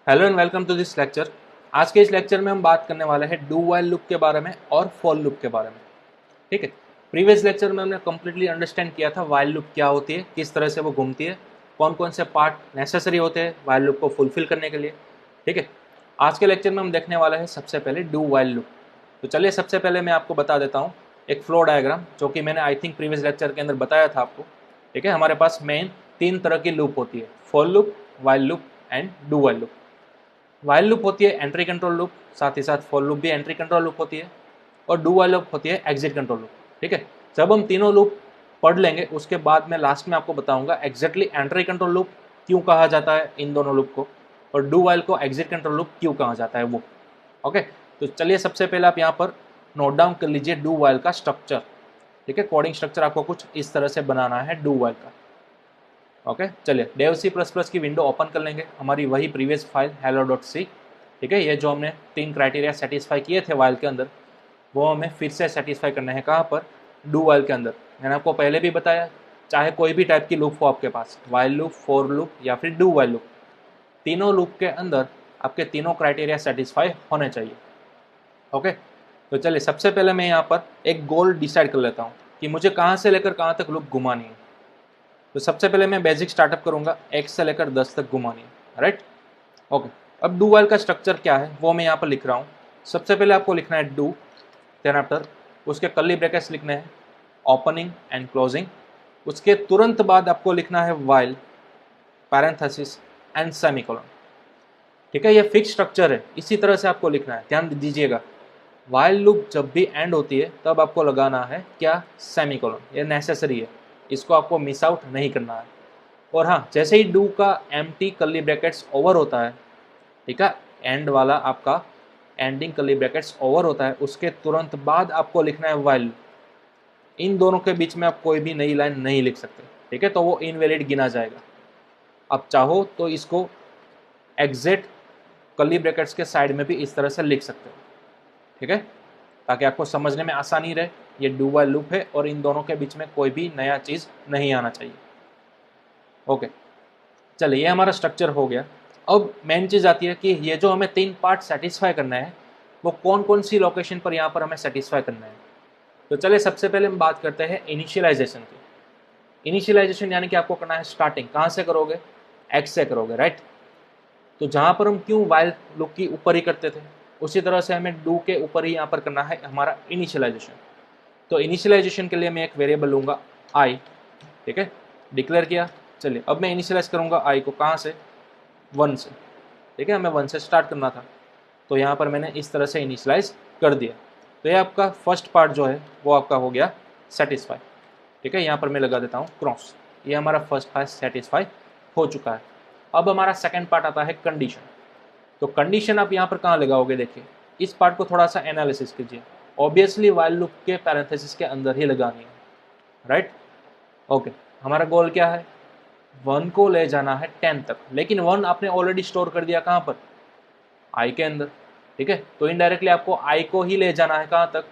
Hello and welcome to this lecture. आज के इस लेक्चर में हम बात करने वाले हैं डू वाइल लूप के बारे में और फॉर लूप के बारे में। ठीक है, प्रीवियस लेक्चर में हमने कम्प्लीटली अंडरस्टैंड किया था वाइल लूप क्या होती है, किस तरह से वो घूमती है, कौन कौन से पार्ट नेसेसरी होते हैं वाइल लूप को फुलफिल करने के लिए। ठीक है, आज के लेक्चर में हम देखने वाले हैं सबसे पहले डू वाइल लूप। तो चलिए सबसे पहले मैं आपको बता देता हूँ एक फ्लो डायग्राम जो कि मैंने आई थिंक प्रीवियस लेक्चर के अंदर बताया था आपको। ठीक है, हमारे पास मेन 3 तरह की लूप होती है, for loop, while loop and do while loop. While loop होती है एंट्री कंट्रोल लूप, साथ ही साथ फॉर लूप भी एंट्री कंट्रोल लूप होती है, और डू वाइल लूप होती है एग्जिट कंट्रोल लूप। ठीक है, जब हम तीनों लूप पढ़ लेंगे उसके बाद मैं लास्ट में आपको बताऊंगा एग्जैक्टली एंट्री कंट्रोल लूप क्यों कहा जाता है इन दोनों लूप को, और डू वाइल को एग्जिट कंट्रोल लूप क्यों कहा जाता है वो। ओके, तो चलिए सबसे पहले आप यहाँ पर नोट डाउन कर लीजिए डू वाइल का स्ट्रक्चर। ठीक है, कोडिंग स्ट्रक्चर आपको कुछ इस तरह से बनाना है डू वाइल का। ओके, चलिए डेव सी प्लस प्लस की विंडो ओपन कर लेंगे, हमारी वही प्रीवियस फाइल hello.c। ठीक है, ये जो हमने 3 क्राइटेरिया सेटिस्फाई किए थे वाइल के अंदर वो हमें फिर से सेटिस्फाई करने हैं। कहाँ पर? डू वाइल के अंदर। मैंने आपको पहले भी बताया, चाहे कोई भी टाइप की लूप हो आपके पास, वाइल लूप, फॉर लूप या फिर डू वाइल लूप, तीनों लूप के अंदर आपके तीनों क्राइटेरिया सेटिस्फाई होने चाहिए। ओके, तो चलिए सबसे पहले मैं यहाँ पर एक गोल डिसाइड कर लेता हूँ कि मुझे कहाँ से लेकर कहाँ तक लूप घुमानी है। तो सबसे पहले मैं बेसिक स्टार्टअप करूँगा, 1 से लेकर 10 तक घुमानी है, राइट। ओके, अब डू वाइल का स्ट्रक्चर क्या है वो मैं यहाँ पर लिख रहा हूँ। सबसे पहले आपको लिखना है डू, देन आफ्टर उसके कर्ली ब्रैकेट्स लिखने हैं, ओपनिंग एंड क्लोजिंग। उसके तुरंत बाद आपको लिखना है वाइल, पैरेंथेसिस एंड सेमीकोलन। ठीक है, ये फिक्स स्ट्रक्चर है, इसी तरह से आपको लिखना है, ध्यान दीजिएगा। वाइल लूप जब भी एंड होती है तब आपको लगाना है क्या? सेमीकोलन, ये नेसेसरी है, इसको आपको मिस आउट नहीं करना है। और हाँ, जैसे ही डू का एम्प्टी कर्ली ब्रैकेट्स ओवर होता है, ठीक है, एंड वाला आपका एंडिंग कर्ली ब्रैकेट्स ओवर होता है, उसके तुरंत बाद आपको लिखना है वाइल। इन दोनों के बीच में आप कोई भी नई लाइन नहीं लिख सकते। ठीक है, तो वो इनवैलिड गिना जाएगा। आप चाहो तो इसको एग्जिट कर्ली ब्रैकेट्स के साइड में भी इस तरह से लिख सकते हो। ठीक है, ताकि आपको समझने में आसानी रहे। ये डू वाइल लूप है और इन दोनों के बीच में कोई भी नया चीज़ नहीं आना चाहिए। ओके, चलिए ये हमारा स्ट्रक्चर हो गया। अब मेन चीज़ आती है कि ये जो हमें 3 पार्ट सेटिस्फाई करना है वो कौन कौन सी लोकेशन पर यहाँ पर हमें सेटिस्फाई करना है। तो चलिए सबसे पहले हम बात करते हैं इनिशियलाइजेशन की। इनिशियलाइजेशन यानी कि आपको करना है स्टार्टिंग, कहाँ से करोगे? एक्स से करोगे, राइट। तो जहाँ पर हम क्यों वाइल लूप की ऊपर ही करते थे, उसी तरह से हमें डू के ऊपर ही यहाँ पर करना है हमारा इनिशियलाइजेशन। तो इनिशियलाइजेशन के लिए मैं एक वेरिएबल लूँगा आई। ठीक है, डिक्लेयर किया। चलिए अब मैं इनिशियलाइज करूँगा आई को, कहाँ से? 1 से। ठीक है, हमें 1 से स्टार्ट करना था, तो यहाँ पर मैंने इस तरह से इनिशियलाइज कर दिया। तो ये आपका फर्स्ट पार्ट जो है वो आपका हो गया सेटिस्फाई। ठीक है, यहाँ पर मैं लगा देता हूँ क्रॉस, ये हमारा फर्स्ट पार्ट सेटिस्फाई हो चुका है। अब हमारा सेकंड पार्ट आता है कंडीशन। तो कंडीशन आप यहाँ पर कहाँ लगाओगे? देखिए, इस पार्ट को थोड़ा सा एनालिसिस कीजिए। ऑब्वियसली वाइल लूप के पैरेंथेसिस के अंदर ही लगानी है, राइट। ओके, हमारा गोल क्या है? 1 को ले जाना है 10 तक, लेकिन 1 आपने ऑलरेडी स्टोर कर दिया कहाँ पर? आई के अंदर। ठीक है, तो इनडायरेक्टली आपको आई को ही ले जाना है कहाँ तक?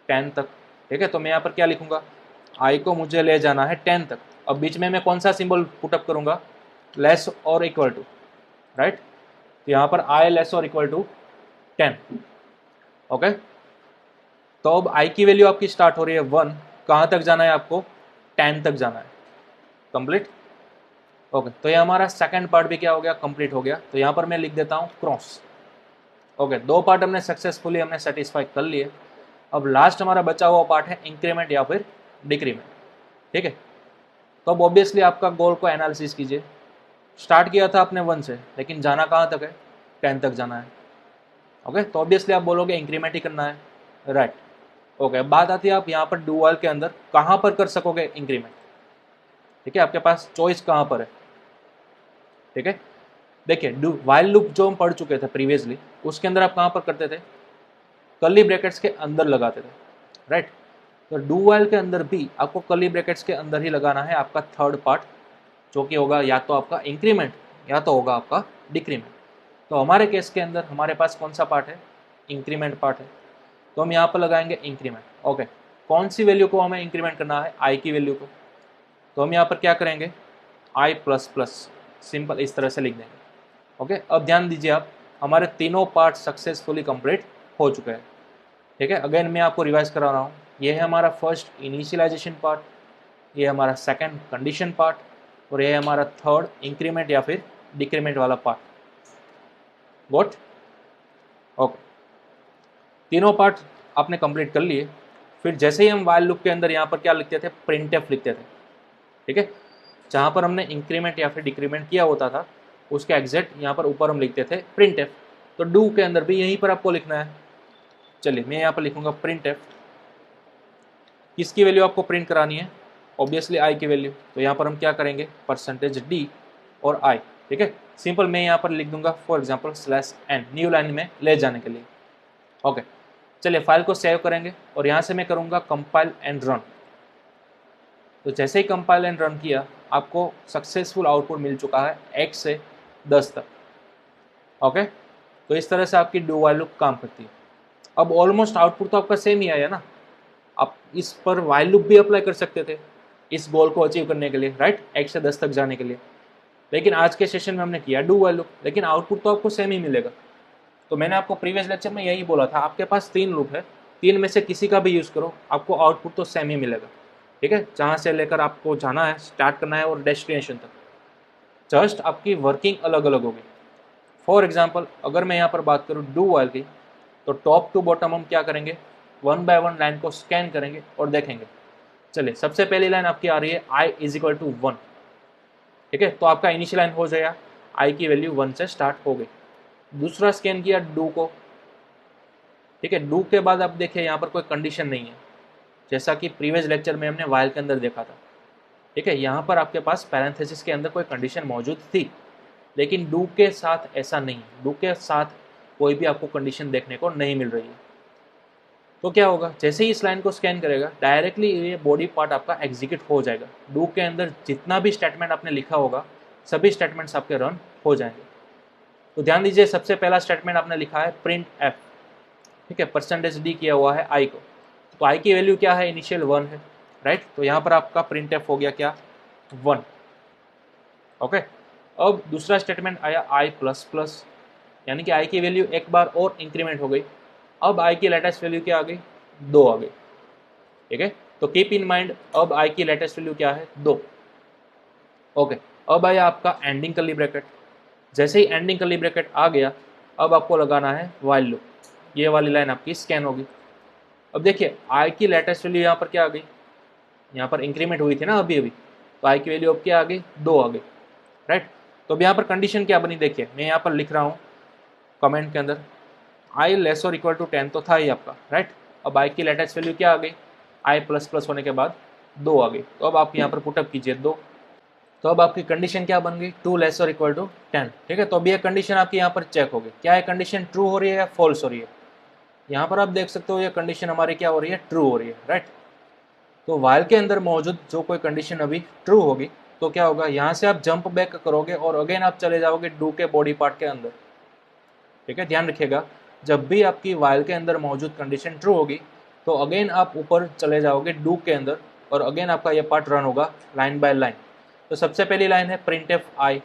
10 तक। ठीक है, तो मैं यहाँ पर क्या लिखूंगा? आई को मुझे ले जाना है 10 तक। अब बीच में मैं कौन सा सिंबल पुटअप करूंगा? लेस और इक्वल टू, राइट। तो यहाँ पर आई लेस और इक्वल टू 10। ओके, तो अब आई की वैल्यू आपकी स्टार्ट हो रही है 1, कहाँ तक जाना है आपको? 10 तक जाना है। कंप्लीट। ओके, तो ये हमारा सेकंड पार्ट भी क्या हो गया? कंप्लीट हो गया। तो यहाँ पर मैं लिख देता हूँ क्रॉस। ओके, 2 पार्ट हमने सक्सेसफुली सेटिस्फाई कर लिए। अब लास्ट हमारा बचा हुआ पार्ट है इंक्रीमेंट या फिर डिक्रीमेंट। ठीक है, तो अब ऑब्वियसली आपका गोल को एनालिसिस कीजिए। स्टार्ट किया था आपने 1 से, लेकिन जाना कहाँ तक है? 10 तक जाना है। ओके, तो ऑब्वियसली आप बोलोगे इंक्रीमेंट ही करना है, राइट। ओके, बात आती है आप यहाँ पर डू वाइल के अंदर कहाँ पर कर सकोगे इंक्रीमेंट। ठीक है, आपके पास चॉइस कहाँ पर है? ठीक है, देखिए डू वाइल लूप जो हम पढ़ चुके थे प्रीवियसली, उसके अंदर आप कहाँ पर करते थे? कर्ली ब्रैकेट्स के अंदर लगाते थे, राइट। तो डू वाइल के अंदर भी आपको कर्ली ब्रैकेट्स के अंदर ही लगाना है आपका थर्ड पार्ट, जो कि होगा या तो आपका इंक्रीमेंट या तो होगा आपका डिक्रीमेंट। तो हमारे केस के अंदर हमारे पास कौन सा पार्ट है? इंक्रीमेंट पार्ट है, तो हम यहाँ पर लगाएंगे इंक्रीमेंट। ओके, कौन सी वैल्यू को हमें इंक्रीमेंट करना है? आई की वैल्यू को। तो हम यहाँ पर क्या करेंगे? आई प्लस प्लस, सिंपल इस तरह से लिख देंगे। ओके, अब ध्यान दीजिए आप, हमारे तीनों पार्ट सक्सेसफुली कंप्लीट हो चुके हैं। ठीक है, अगेन मैं आपको रिवाइज करा रहा हूँ। ये है हमारा फर्स्ट इनिशियलाइजेशन पार्ट, ये हमारा सेकंड कंडीशन पार्ट और ये है हमारा थर्ड इंक्रीमेंट या फिर डिक्रीमेंट वाला पार्ट। गॉट? ओके, तीनों पार्ट आपने कंप्लीट कर लिए। फिर जैसे ही हम वाइल लूप के अंदर यहाँ पर क्या लिखते थे, प्रिंटफ लिखते थे। ठीक है, जहाँ पर हमने इंक्रीमेंट या फिर डिक्रीमेंट किया होता था उसका एग्जैक्ट यहाँ पर ऊपर हम लिखते थे प्रिंटफ। तो डू के अंदर भी यहीं पर आपको लिखना है। चलिए मैं यहाँ पर लिखूंगा प्रिंटफ। किसकी वैल्यू आपको प्रिंट करानी है? ऑब्वियसली आई की वैल्यू। तो यहाँ पर हम क्या करेंगे, परसेंटेज डी और आई। ठीक है, सिंपल मैं यहाँ पर लिख दूंगा for example /n new line में ले जाने के लिए। ओके, चलिए फाइल को सेव करेंगे और यहाँ से मैं करूँगा कंपाइल एंड रन। तो जैसे ही कंपाइल एंड रन किया आपको सक्सेसफुल आउटपुट मिल चुका है 1 से 10 तक। ओके, तो इस तरह से आपकी डू वाइल लूप काम करती है। अब ऑलमोस्ट आउटपुट तो आपका सेम ही आया ना। आप इस पर वाइल लूप भी अप्लाई कर सकते थे इस गोल को अचीव करने के लिए, राइट, 1 से 10 तक जाने के लिए। लेकिन आज के सेशन में हमने किया डू वाइल लूप, लेकिन आउटपुट तो आपको सेम ही मिलेगा। तो मैंने आपको प्रीवियस लेक्चर में यही बोला था, आपके पास 3 लूप है, 3 में से किसी का भी यूज़ करो, आपको आउटपुट तो सेम ही मिलेगा। ठीक है, जहाँ से लेकर आपको जाना है, स्टार्ट करना है और डेस्टिनेशन तक, जस्ट आपकी वर्किंग अलग अलग होगी। फॉर एग्जाम्पल अगर मैं यहाँ पर बात करूँ डू वाइल की, तो टॉप टू बॉटम हम क्या करेंगे, 1 बाय 1 लाइन को स्कैन करेंगे और देखेंगे। चलिए सबसे पहली लाइन आपकी आ रही है i इज इक्वल टू 1। ठीक है, तो आपका इनिशियल लाइन हो जाएगा, i की वैल्यू 1 से स्टार्ट हो गई। दूसरा स्कैन किया डू को। ठीक है, डू के बाद आप देखिए यहाँ पर कोई कंडीशन नहीं है, जैसा कि प्रीवियस लेक्चर में हमने वाइल के अंदर देखा था। ठीक है, यहाँ पर आपके पास पैरेंथेसिस के अंदर कोई कंडीशन मौजूद थी, लेकिन डू के साथ ऐसा नहीं। डू के साथ कोई भी आपको कंडीशन देखने को नहीं मिल रही है। तो क्या होगा, जैसे ही इस लाइन को स्कैन करेगा डायरेक्टली ये बॉडी पार्ट आपका एग्जीक्यूट हो जाएगा। डू के अंदर जितना भी स्टेटमेंट आपने लिखा होगा सभी स्टेटमेंट्स आपके रन हो जाएंगे। तो ध्यान दीजिए, सबसे पहला स्टेटमेंट आपने लिखा है प्रिंट एफ। ठीक है, परसेंटेज डी किया हुआ है आई को, तो आई की वैल्यू क्या है, इनिशियल 1 है, राइट। तो यहाँ पर आपका प्रिंट एफ हो गया क्या, 1। ओके, अब दूसरा स्टेटमेंट आया आई प्लस प्लस, यानी कि आई की वैल्यू एक बार और इंक्रीमेंट हो गई। अब आई की लेटेस्ट वैल्यू क्या आ गई, 2 आ गई। ठीक है, तो कीप इन माइंड अब आई की लेटेस्ट वैल्यू क्या है, 2। ओके, अब आया आपका एंडिंग कर्ली ब्रैकेट। जैसे ही एंडिंग कर्ली ब्रैकेट आ गया अब आपको लगाना है वाइल लूप। ये वाली लाइन आपकी स्कैन होगी। अब देखिए आई की लेटेस्ट वैल्यू यहाँ पर क्या आ गई, यहाँ पर इंक्रीमेंट हुई थी ना अभी अभी, तो आई की वैल्यू अब क्या आ गई, 2 आ गई, राइट। तो अब यहाँ पर कंडीशन क्या बनी, देखिए मैं यहाँ पर लिख रहा हूँ कमेंट के अंदर, आई लेस और इक्वल टू 10 तो था ही आपका, राइट। अब आई की लेटेस्ट वैल्यू क्या आ गई, आई प्लस प्लस होने के बाद 2 आ गई। तो अब आप यहाँ पर पुटअप कीजिए 2। तो अब आपकी कंडीशन क्या बन गई, 2 लेस और इक्वल टू 10। ठीक है, तो अभी ये कंडीशन आपकी यहाँ पर चेक होगी, क्या है कंडीशन, ट्रू हो रही है या फॉल्स हो रही है। यहाँ पर आप देख सकते हो ये कंडीशन हमारी क्या हो रही है, ट्रू हो रही है, राइट। तो वाइल के अंदर मौजूद जो कोई कंडीशन अभी ट्रू होगी तो क्या होगा, यहाँ से आप जंप बैक करोगे और अगेन आप चले जाओगे डू के बॉडी पार्ट के अंदर। ठीक है, ध्यान रखिएगा, जब भी आपकी वाइल के अंदर मौजूद कंडीशन ट्रू होगी तो अगेन आप ऊपर चले जाओगे डू के अंदर और अगेन आपका ये पार्ट रन होगा लाइन बाय लाइन। तो सबसे पहली लाइन है प्रिंट एफ आई।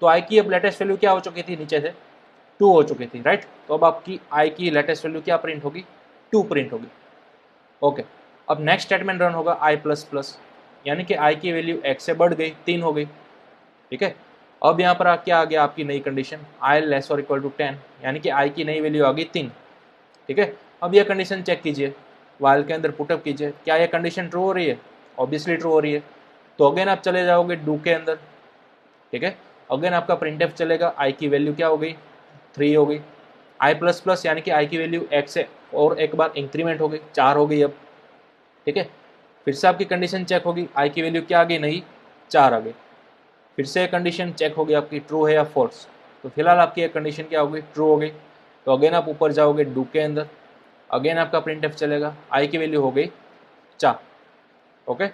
तो आई की अब लेटेस्ट वैल्यू क्या हो चुकी थी, नीचे से 2 हो चुकी थी, राइट। तो अब आपकी आई की लेटेस्ट वैल्यू क्या प्रिंट होगी, 2 प्रिंट होगी। ओके, अब नेक्स्ट स्टेटमेंट रन होगा आई प्लस प्लस, यानी कि आई की वैल्यू 1 से बढ़ गई, 3 हो गई। ठीक है, अब यहाँ पर क्या आ गया आपकी नई कंडीशन, आई लेस और इक्वल टू 10, यानी कि आई की नई वैल्यू आ गई 3। ठीक है, अब यह कंडीशन चेक कीजिए, वाइल के अंदर पुटअप कीजिए, क्या यह कंडीशन ट्रू हो रही है, ऑब्वियसली ट्रू हो रही है। तो अगेन आप चले जाओगे डू के अंदर। ठीक है, अगेन आपका प्रिंटएफ चलेगा, आई की वैल्यू क्या हो गई, 3 हो गई। आई प्लस प्लस यानी कि आई की वैल्यू 1 से और एक बार इंक्रीमेंट हो गई, 4 हो गई अब। ठीक है, फिर से आपकी कंडीशन चेक होगी, आई की वैल्यू क्या आ गई, नहीं 4 आ गई। फिर से कंडीशन चेक होगी आपकी ट्रू है या फॉल्स। तो फिलहाल आपकी एक कंडीशन क्या हो गई, ट्रू हो गई। तो अगेन आप ऊपर जाओगे डू के अंदर, अगेन आपका प्रिंटएफ चलेगा, आई की वैल्यू हो गई 4। ओके,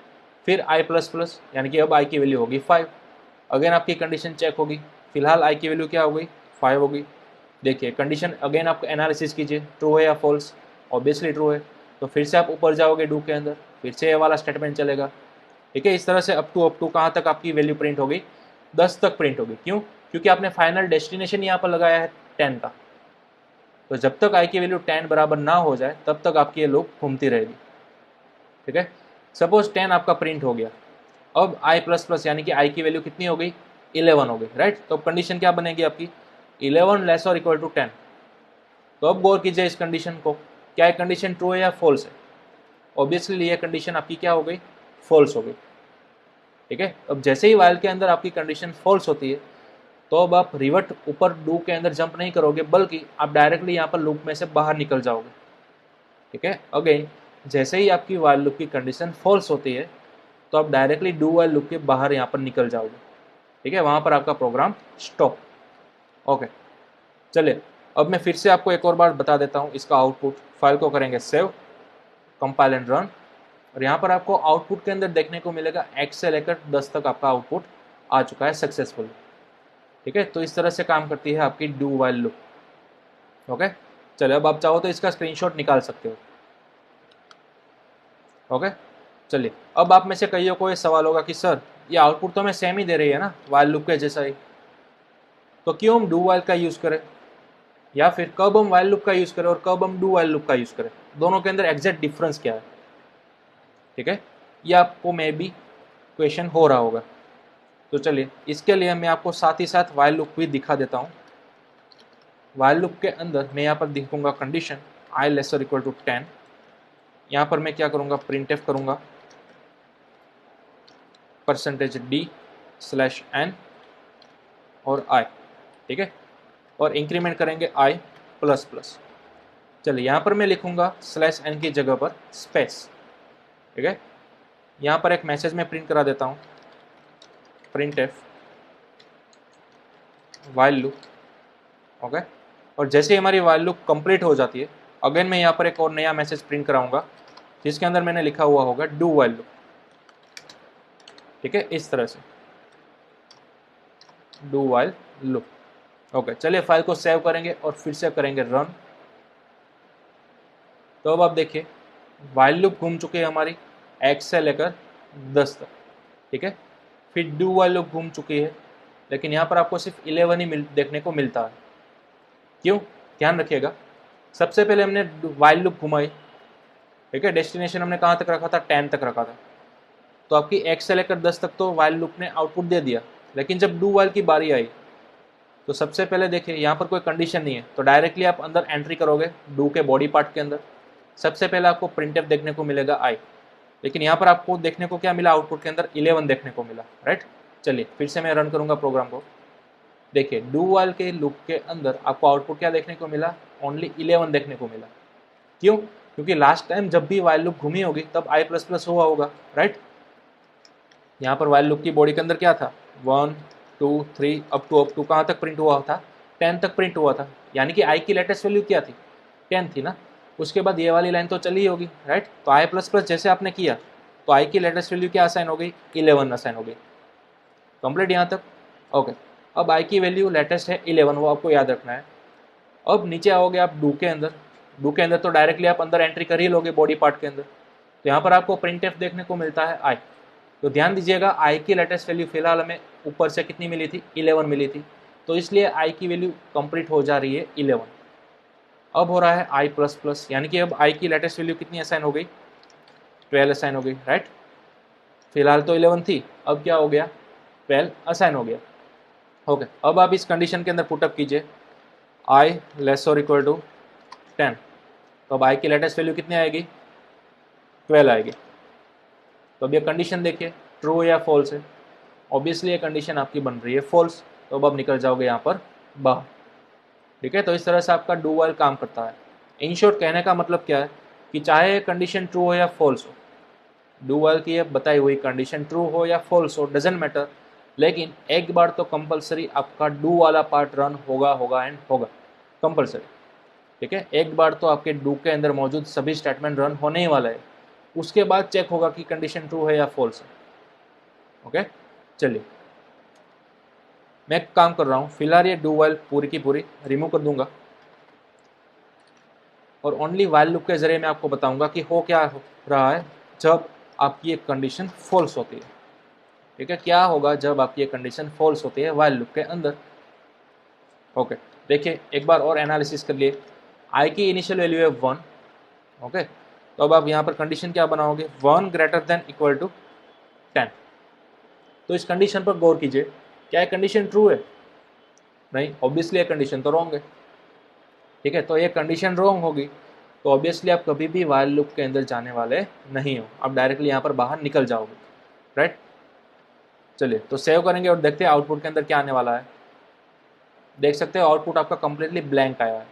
फिर आई प्लस प्लस यानी कि अब आई की वैल्यू होगी 5। अगेन आपकी कंडीशन चेक होगी, फिलहाल आई की वैल्यू क्या हो गई, 5 हो गई। देखिए कंडीशन अगेन आप एनालिसिस कीजिए, ट्रू है या फॉल्स, ऑब्वियसली ट्रू है। तो फिर से आप ऊपर जाओगे डू के अंदर, फिर से ये वाला स्टेटमेंट चलेगा। ठीक है, इस तरह से अप टू कहाँ तक आपकी वैल्यू प्रिंट हो गई, 10 तक प्रिंट होगी। क्यों, क्योंकि आपने फाइनल डेस्टिनेशन यहाँ पर लगाया है 10 का। तो जब तक आई की वैल्यू 10 बराबर ना हो जाए तब तक आपकी ये लूप घूमती रहेगी। ठीक है, सपोज 10 आपका प्रिंट हो गया, अब आई प्लस प्लस यानी कि आई की वैल्यू कितनी हो गई, 11 हो गई, राइट। तो कंडीशन क्या बनेगी आपकी, 11 लेस और इक्वल टू 10। तो अब गौर कीजिए इस कंडीशन को, क्या ये कंडीशन ट्रू है या फॉल्स है। ऑब्वियसली ये कंडीशन आपकी क्या हो गई, फॉल्स हो गई। ठीक है, अब जैसे ही वाइल के अंदर आपकी कंडीशन फॉल्स होती है तो अब आप रिवर्ट ऊपर डू के अंदर जंप नहीं करोगे, बल्कि आप डायरेक्टली यहाँ पर लूप में से बाहर निकल जाओगे। ठीक है, अगेन जैसे ही आपकी वाइल लूप की कंडीशन फॉल्स होती है तो आप डायरेक्टली डू वाइल लूप के बाहर यहाँ पर निकल जाओगे। ठीक है, वहाँ पर आपका प्रोग्राम स्टॉप। ओके, चलिए अब मैं फिर से आपको एक और बार बता देता हूँ इसका आउटपुट। फाइल को करेंगे सेव, कंपाइल एंड रन, और यहाँ पर आपको आउटपुट के अंदर देखने को मिलेगा x से लेकर 10 तक आपका आउटपुट आ चुका है सक्सेसफुल। ठीक है, तो इस तरह से काम करती है आपकी डू वाइल लूप। ओके, चलिए अब आप चाहो तो इसका स्क्रीनशॉट निकाल सकते हो। ओके, चलिए अब आप में से कईयों को ये सवाल होगा कि सर ये आउटपुट तो हमें सेम ही दे रही है ना, वाइल लूप के जैसा ही, तो क्यों हम डू वाइल का यूज़ करें, या फिर कब हम वाइल लूप का यूज़ करें और कब हम डू वाइल लूप का यूज़ करें, दोनों के अंदर एग्जैक्ट डिफरेंस क्या है। ठीक है, ये आपको मे बी क्वेश्चन हो रहा होगा। तो चलिए इसके लिए मैं आपको साथ ही साथ वाइल लूप भी दिखा देता हूँ। वाइल लूप के अंदर मैं यहाँ पर लिखूंगा condition I lesser equal to 10। यहाँ पर मैं क्या करूँगा, प्रिंट एफ करूँगा %d/n और i। ठीक है, और इंक्रीमेंट करेंगे i प्लस प्लस। चलिए यहाँ पर मैं लिखूंगा /n की जगह पर स्पेस। ठीक है, यहाँ पर एक मैसेज में प्रिंट करा देता हूँ, print F while loop. Okay, और जैसे ही हमारी वाइल लूप कंप्लीट हो जाती है, अगेन मैं यहाँ पर एक और नया मैसेज प्रिंट कराऊंगा जिसके अंदर मैंने लिखा हुआ होगा डू वाइल लूप। ठीक है, इस तरह से डू वाइल लूप। ओके, चलिए फाइल को सेव करेंगे और फिर से करेंगे रन। तो अब आप देखिए वाइल लूप घूम चुकी है हमारी x से लेकर 10 तक। ठीक है, फिर डू वाइल लूप घूम चुकी है, लेकिन यहाँ पर आपको सिर्फ 11 ही देखने को मिलता है। क्यों, ध्यान रखिएगा, सबसे पहले हमने वाइल लूप घुमाई। ठीक है, डेस्टिनेशन हमने कहाँ तक रखा था, 10 तक रखा था, तो आपकी x से लेकर 10 तक तो वाइल लूप ने आउटपुट दे दिया। लेकिन जब डू वाइल की बारी आई तो सबसे पहले देखिए यहाँ पर कोई कंडीशन नहीं है, तो डायरेक्टली आप अंदर एंट्री करोगे डू के बॉडी पार्ट के अंदर। सबसे पहले आपको प्रिंटएफ देखने को मिलेगा i, लेकिन यहाँ पर आपको देखने को क्या मिला, आउटपुट के अंदर 11 देखने को मिला, राइट। चलिए फिर से मैं रन करूँगा प्रोग्राम को। देखिए डू वाइल के लूप के अंदर आपको आउटपुट क्या देखने को मिला, ओनली 11 देखने को मिला। क्यों, क्योंकि लास्ट टाइम जब भी वाइल लूप घूमी होगी तब i प्लस प्लस हुआ होगा, राइट। यहाँ पर वाइल लूप की बॉडी के अंदर क्या था, 1 2 3 अप टू कहाँ तक प्रिंट हुआ था, 10 तक प्रिंट हुआ था, यानी कि i की लेटेस्ट वैल्यू क्या थी, 10 थी ना। उसके बाद ये वाली लाइन तो चली होगी, राइट। तो i प्लस प्लस जैसे आपने किया तो i की लेटेस्ट वैल्यू क्या असाइन हो गई, 11 असाइन हो गई। कंप्लीट यहाँ तक। ओके, अब i की वैल्यू लेटेस्ट है 11, वो आपको याद रखना है। अब नीचे आओगे आप डू के अंदर, डू के अंदर तो डायरेक्टली आप अंदर एंट्री कर ही लोगे बॉडी पार्ट के अंदर। तो यहाँ पर आपको प्रिंट एफ देखने को मिलता है i। तो ध्यान दीजिएगा i की लेटेस्ट वैल्यू फिलहाल हमें ऊपर से कितनी मिली थी, 11 मिली थी, तो इसलिए i की वैल्यू कंप्लीट हो जा रही है 11। अब हो रहा है i प्लस प्लस, यानी कि अब i की लेटेस्ट वैल्यू कितनी असाइन हो गई, 12 असाइन हो गई, राइट। फिलहाल तो 11 थी, अब क्या हो गया, 12 असाइन हो गया। ओके, अब आप इस कंडीशन के अंदर पुटअप कीजिए i लेस और इक्वल टू 10। तो अब i की लेटेस्ट वैल्यू कितनी आएगी, 12 आएगी। तो अब ये कंडीशन देखिए ट्रू या फॉल्स है। ऑब्वियसली ये कंडीशन आपकी बन रही है फॉल्स, तो अब आप निकल जाओगे यहाँ पर बाहर। ठीक है, तो इस तरह से आपका डू वाइल काम करता है। इन शॉर्ट कहने का मतलब क्या है कि चाहे कंडीशन ट्रू हो या फॉल्स हो, डू वाइल की बताई हुई कंडीशन ट्रू हो या फॉल्स हो डजेंट मैटर, लेकिन एक बार तो कंपलसरी आपका डू वाला पार्ट रन होगा एंड होगा कंपलसरी। ठीक है, एक बार तो आपके डू के अंदर मौजूद सभी स्टेटमेंट रन होने ही वाला है, उसके बाद चेक होगा कि कंडीशन ट्रू है या फॉल्स है। ओके, चलिए मैं एक काम कर रहा हूँ, फिलहाल ये डू वाइल पूरी की पूरी रिमूव कर दूंगा और ओनली वाइल लूप के जरिए मैं आपको बताऊंगा कि हो क्या हो रहा है जब आपकी एक कंडीशन फॉल्स होती है। ठीक है, क्या होगा जब आपकी एक कंडीशन फॉल्स होती है वाइल लूप के अंदर, ओके, देखिए एक बार और एनालिसिस कर लिए। आई की इनिशियल वैल्यू है 1। ओके, तो अब आप यहाँ पर कंडीशन क्या बनाओगे, 1 ग्रेटर देन इक्वल टू 10। तो इस कंडीशन पर गौर कीजिए, क्या ये कंडीशन ट्रू है? नहीं, ऑब्वियसली ये कंडीशन तो रॉन्ग है। ठीक है, तो ये कंडीशन रॉन्ग होगी तो ऑब्वियसली आप कभी भी वाइल लूप के अंदर जाने वाले नहीं हो, आप डायरेक्टली यहाँ पर बाहर निकल जाओगे, राइट। चलिए तो सेव करेंगे और देखते हैं आउटपुट के अंदर क्या आने वाला है। देख सकते हो आउटपुट आपका कंप्लीटली ब्लैंक आया है।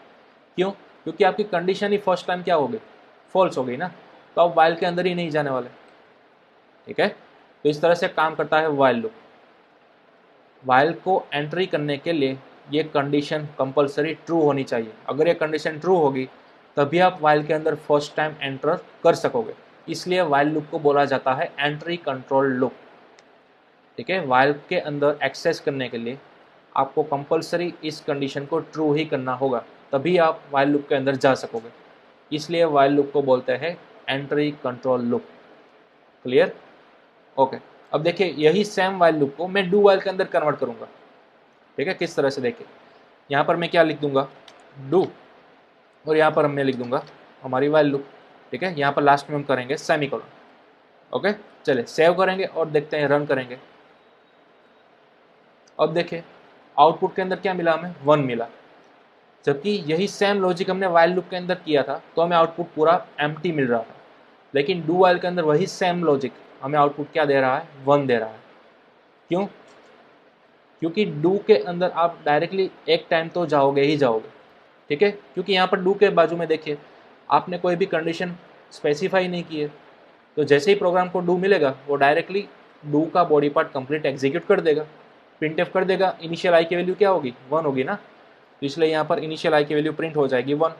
क्यों? क्योंकि आपकी कंडीशन ही फर्स्ट टाइम क्या हो गई, फॉल्स हो गई ना, तो आप वाइल के अंदर ही नहीं जाने वाले। ठीक है, तो इस तरह से काम करता है वाइल लूप। वाइल को एंट्री करने के लिए ये कंडीशन कंपलसरी ट्रू होनी चाहिए। अगर ये कंडीशन ट्रू होगी तभी आप वाइल के अंदर फर्स्ट टाइम एंटर कर सकोगे। इसलिए वाइल लूप को बोला जाता है एंट्री कंट्रोल लूप। ठीक है, वाइल के अंदर एक्सेस करने के लिए आपको कंपलसरी इस कंडीशन को ट्रू ही करना होगा, तभी आप वाइल लूप के अंदर जा सकोगे। इसलिए वाइल लूप को बोलते हैं entry control loop. Clear? Okay, अब देखिए यही सेम वाइल लूप को मैं डू वाइल के अंदर कन्वर्ट करूंगा। ठीक है, किस तरह से देखिए, यहाँ पर मैं क्या लिख दूंगा, डू, और यहाँ पर मैं लिख दूंगा हमारी वाइल लूप। ठीक है, यहाँ पर लास्ट में हम करेंगे सेमीकोलन। ओके, चलिए सेव करेंगे और देखते हैं, रन करेंगे। अब देखिए आउटपुट के अंदर क्या मिला, हमें 1 मिला, जबकि यही सेम लॉजिक हमने वाइल लूप के अंदर किया था तो हमें आउटपुट पूरा एम्प्टी मिल रहा था। लेकिन डू वाइल के अंदर वही सेम लॉजिक हमें आउटपुट क्या दे रहा है, 1 दे रहा है। क्यों? क्योंकि डू के अंदर आप डायरेक्टली एक टाइम तो जाओगे ही जाओगे। ठीक है, क्योंकि यहाँ पर डू के बाजू में देखिए आपने कोई भी कंडीशन स्पेसिफाई नहीं की है, तो जैसे ही प्रोग्राम को डू मिलेगा वो डायरेक्टली डू का बॉडी पार्ट कंप्लीट एग्जीक्यूट कर देगा, प्रिंट कर देगा। इनिशियल आई की वैल्यू क्या होगी, 1 होगी ना, तो इसलिए यहाँ पर इनिशियल आई की वैल्यू प्रिंट हो जाएगी 1।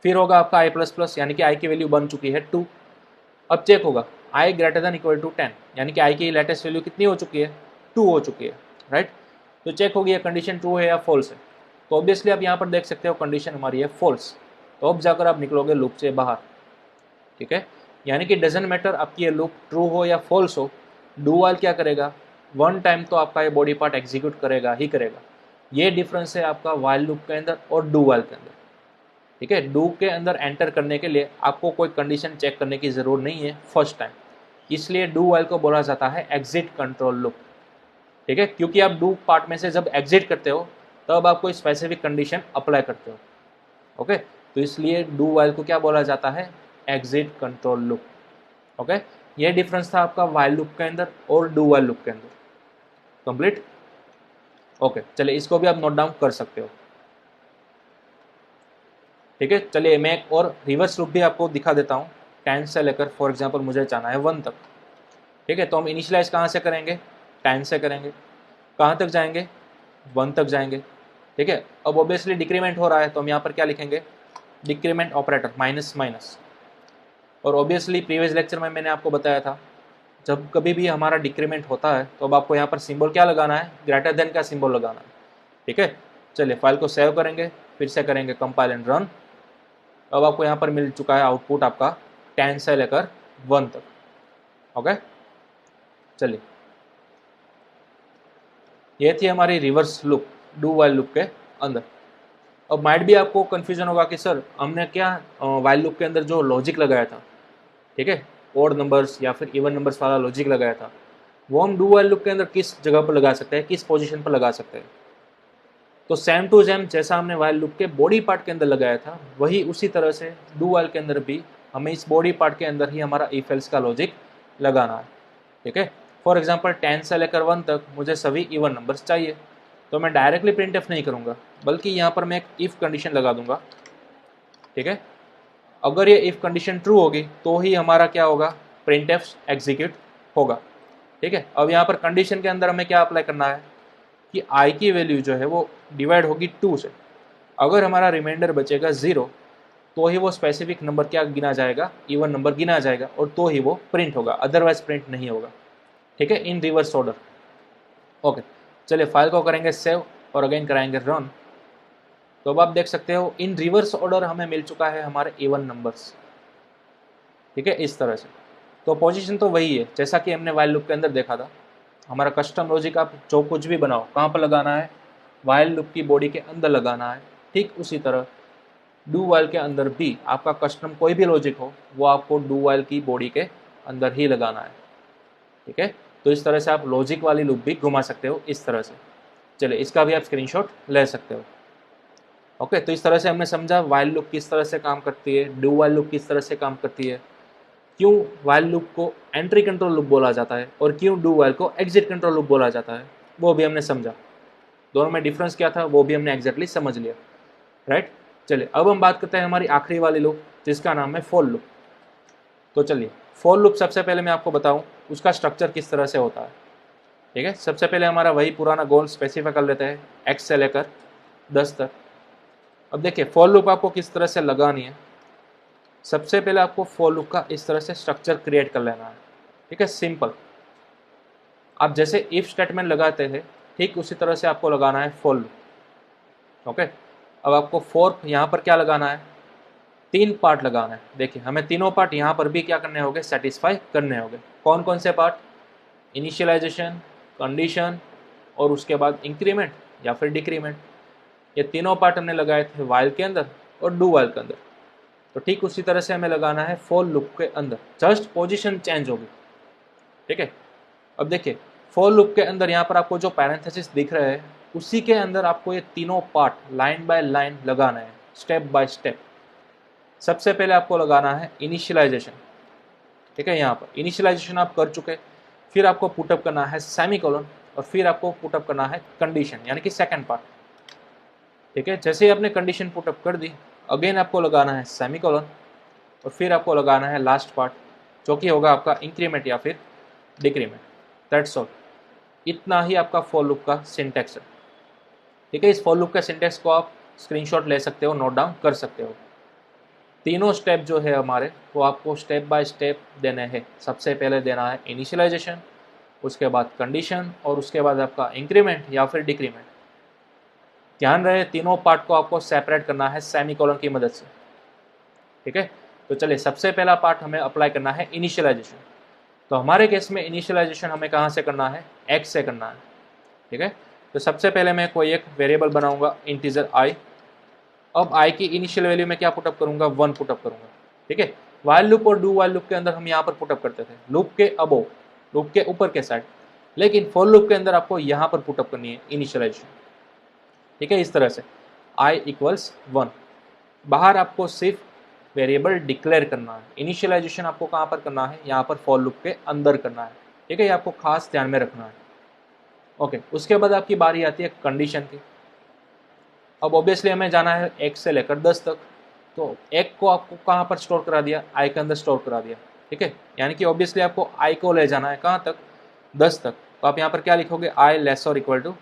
फिर होगा आपका आई प्लस प्लस, यानी कि आई की वैल्यू बन चुकी है 2। अब चेक होगा आई ग्रेटर देन इक्वल टू 10, यानी कि आई की लेटेस्ट वैल्यू कितनी हो चुकी है, 2 हो चुकी है, राइट। तो चेक होगी ये कंडीशन ट्रू है या फॉल्स है। तो ऑब्वियसली आप यहाँ पर देख सकते हो कंडीशन हमारी है फॉल्स, तो अब जाकर आप निकलोगे लूप से बाहर। ठीक है, यानी कि डजेंट मैटर आपकी ये लूप ट्रू हो या फॉल्स हो, डू वाइल क्या करेगा, 1 टाइम तो आपका ये बॉडी पार्ट एग्जीक्यूट करेगा ही करेगा। ये डिफरेंस है आपका वाइल लूप के अंदर और डू वाइल के अंदर। ठीक है, डू के अंदर एंटर करने के लिए आपको कोई कंडीशन चेक करने की ज़रूरत नहीं है फर्स्ट टाइम, इसलिए डू वाइल को बोला जाता है एग्जिट कंट्रोल लूप। ठीक है, क्योंकि आप डू पार्ट में से जब एग्जिट करते हो तब आप कोई स्पेसिफिक कंडीशन अप्लाई करते हो। ओके, तो इसलिए डू वाइल को क्या बोला जाता है, एग्जिट कंट्रोल लूप। ओके, ये डिफरेंस था आपका वाइल लूप के अंदर और डू वाइल लूप के अंदर। कंप्लीट? ओके, चलिए इसको भी आप नोट डाउन कर सकते हो। ठीक है, चलिए मैं एक और रिवर्स लूप भी आपको दिखा देता हूँ। 10 से लेकर फॉर एग्जांपल मुझे जाना है 1 तक। ठीक है, तो हम इनिशियलाइज कहाँ से करेंगे, 10 से करेंगे। कहाँ तक जाएंगे, 1 तक जाएंगे। ठीक है, अब ऑब्वियसली डिक्रीमेंट हो रहा है तो हम यहाँ पर क्या लिखेंगे, डिक्रीमेंट ऑपरेटर माइनस माइनस। और ऑब्वियसली प्रीवियस लेक्चर में मैंने आपको बताया था जब कभी भी हमारा डिक्रीमेंट होता है तो अब आपको यहाँ पर सिंबल क्या लगाना है, ग्रेटर देन का सिंबल लगाना है। ठीक है, चलिए फाइल को सेव करेंगे, फिर से करेंगे कंपाइल एंड रन। अब आपको यहाँ पर मिल चुका है आउटपुट आपका 10 से लेकर 1 तक। ओके, चलिए ये थी हमारी reverse loop do while loop के अंदर। अब माइट भी आपको कन्फ्यूजन होगा कि सर हमने क्या वाइल लूप के अंदर जो लॉजिक लगाया था, ठीक है, ओड नंबर्स या फिर इवन नंबर्स वाला लॉजिक लगाया था, वो हम डू वाइल लूप के अंदर किस जगह पर लगा सकते हैं, किस पोजीशन पर लगा सकते हैं। तो सेम टू सेम जैसा हमने वाइल लूप के बॉडी पार्ट के अंदर लगाया था वही उसी तरह से डू वाइल के अंदर भी हमें इस बॉडी पार्ट के अंदर ही हमारा इफ एल्स का लॉजिक लगाना है। ठीक है, फॉर एग्जांपल 10 से लेकर 1 तक मुझे सभी इवन नंबर्स चाहिए, तो मैं डायरेक्टली प्रिंट एफ नहीं करूँगा बल्कि यहाँ पर मैं एक इफ़ कंडीशन लगा दूंगा। ठीक है, अगर ये इफ़ कंडीशन ट्रू होगी तो ही हमारा क्या होगा, प्रिंट एफ एग्जीक्यूट होगा। ठीक है, अब यहाँ पर कंडीशन के अंदर हमें क्या अप्लाई करना है कि आई की वैल्यू जो है वो डिवाइड होगी 2 से। अगर हमारा रिमाइंडर बचेगा 0 तो ही वो स्पेसिफिक नंबर क्या गिना जाएगा, इवन नंबर गिना जाएगा और तो ही वो प्रिंट होगा, अदरवाइज प्रिंट नहीं होगा। ठीक है, इन रिवर्स ऑर्डर। ओके, चलिए फाइल को करेंगे सेव और अगेन कराएंगे रन। तो अब आप देख सकते हो इन रिवर्स ऑर्डर हमें मिल चुका है हमारे इवन नंबर्स। ठीक है, इस तरह से। तो पोजीशन तो वही है जैसा कि हमने वाइल लूप के अंदर देखा था। हमारा कस्टम लॉजिक आप जो कुछ भी बनाओ कहाँ पर लगाना है, वाइल लूप की बॉडी के अंदर लगाना है, ठीक उसी तरह डू वाइल के अंदर भी आपका कस्टम कोई भी लॉजिक हो वो आपको डू वाइल की बॉडी के अंदर ही लगाना है। ठीक है, तो इस तरह से आप लॉजिक वाली लूप भी घुमा सकते हो इस तरह से। चलिए इसका भी आप स्क्रीनशॉट ले सकते हो। ओके, तो इस तरह से हमने समझा वाइल लूप किस तरह से काम करती है, डू वाइल लूप किस तरह से काम करती है, क्यों वाइल लूप को एंट्री कंट्रोल लूप बोला जाता है और क्यों डू वाइल को एग्जिट कंट्रोल लूप बोला जाता है, वो भी हमने समझा। दोनों में डिफरेंस क्या था वो भी हमने एग्जैक्टली समझ लिया, राइट। चलिए अब हम बात करते हैं हमारी आखिरी वाली लूप जिसका नाम है फॉर लूप। तो चलिए फॉर लूप सबसे पहले मैं आपको बताऊं उसका स्ट्रक्चर किस तरह से होता है। ठीक है, सबसे पहले हमारा वही पुराना गोल स्पेसिफाई कर लेते हैं, x से लेकर 10 तक। अब देखिए फॉर लूप आपको किस तरह से लगानी है। सबसे पहले आपको फॉर लूप का इस तरह से स्ट्रक्चर क्रिएट कर लेना है। ठीक है, सिंपल। आप जैसे इफ स्टेटमेंट लगाते हैं ठीक उसी तरह से आपको लगाना है फॉर लूप। ओके, अब आपको फॉर यहाँ पर क्या लगाना है, 3 पार्ट लगाना है। देखिए हमें तीनों पार्ट यहाँ पर भी क्या करने होंगे, सेटिस्फाई करने होंगे। कौन कौन से पार्ट, इनिशियलाइजेशन, कंडीशन और उसके बाद इंक्रीमेंट या फिर डिक्रीमेंट। ये तीनों पार्ट हमने लगाए थे वाइल के अंदर और डू वाइल के अंदर। तो ठीक उसी तरह से हमें लगाना है फॉर लूप के अंदर, जस्ट पोजीशन चेंज होगी। ठीक है, अब देखिए फॉर लूप के अंदर यहाँ पर आपको जो पैरेंथेसिस दिख रहे हैं उसी के अंदर आपको ये तीनों पार्ट लाइन बाय लाइन लगाना है, स्टेप बाय स्टेप। सबसे पहले आपको लगाना है इनिशियलाइजेशन। ठीक है, यहाँ पर इनिशियलाइजेशन आप कर चुके, फिर आपको पुटअप करना है सेमीकोलन और फिर आपको पुटअप करना है कंडीशन यानी कि सेकंड पार्ट। ठीक है, जैसे ही आपने कंडीशन पुटअप कर दी अगेन आपको लगाना है सेमीकोलन और फिर आपको लगाना है लास्ट पार्ट जो कि होगा आपका इंक्रीमेंट या फिर डिक्रीमेंट। दैट्स ऑल, इतना ही आपका फॉर लूप का सिंटेक्स है। ठीक है, इस फॉर लूप का सिंटेक्स को आप स्क्रीनशॉट ले सकते हो, नोट डाउन कर सकते हो। तीनों स्टेप जो है हमारे वो आपको स्टेप बाय स्टेप देने हैं। सबसे पहले देना है इनिशियलाइजेशन, उसके बाद कंडीशन और उसके बाद आपका इंक्रीमेंट या फिर डिक्रीमेंट। ध्यान रहे तीनों पार्ट को आपको सेपरेट करना है सेमीकोलन की मदद से। ठीक है, तो चलिए सबसे पहला पार्ट हमें अप्लाई करना है इनिशियलाइजेशन। तो हमारे केस में इनिशियलाइजेशन हमें कहाँ से करना है, x से करना है। ठीक है, तो सबसे पहले मैं कोई एक वेरिएबल बनाऊंगा इंटीजर i। अब i की इनिशियल वैल्यू में क्या पुटअप करूंगा, 1 पुटअप करूंगा। ठीक है, वाइल लूप और डू वाइल लूप के अंदर हम यहाँ पर पुटअप करते थे लूप के अबोव, लूप के ऊपर के साइड, लेकिन फॉर लूप के अंदर आपको यहाँ पर पुटअप करनी है इनिशियलाइजेशन। ठीक है, इस तरह से i = 1। बाहर आपको सिर्फ वेरिएबल डिक्लेयर करना है। इनिशियलाइजेशन आपको कहाँ पर करना है, यहाँ पर फॉर लूप के अंदर करना है। ठीक है, ये आपको खास ध्यान में रखना है। ओके, उसके बाद आपकी बारी आती है कंडीशन की। अब ऑब्वियसली हमें जाना है 1 से लेकर 10 तक, तो 1 को आपको कहाँ पर स्टोर करा दिया, i के अंदर स्टोर करा दिया। ठीक है, यानी कि ऑब्वियसली आपको i को ले जाना है कहाँ तक, 10 तक। तो आप यहाँ पर क्या लिखोगे, i <=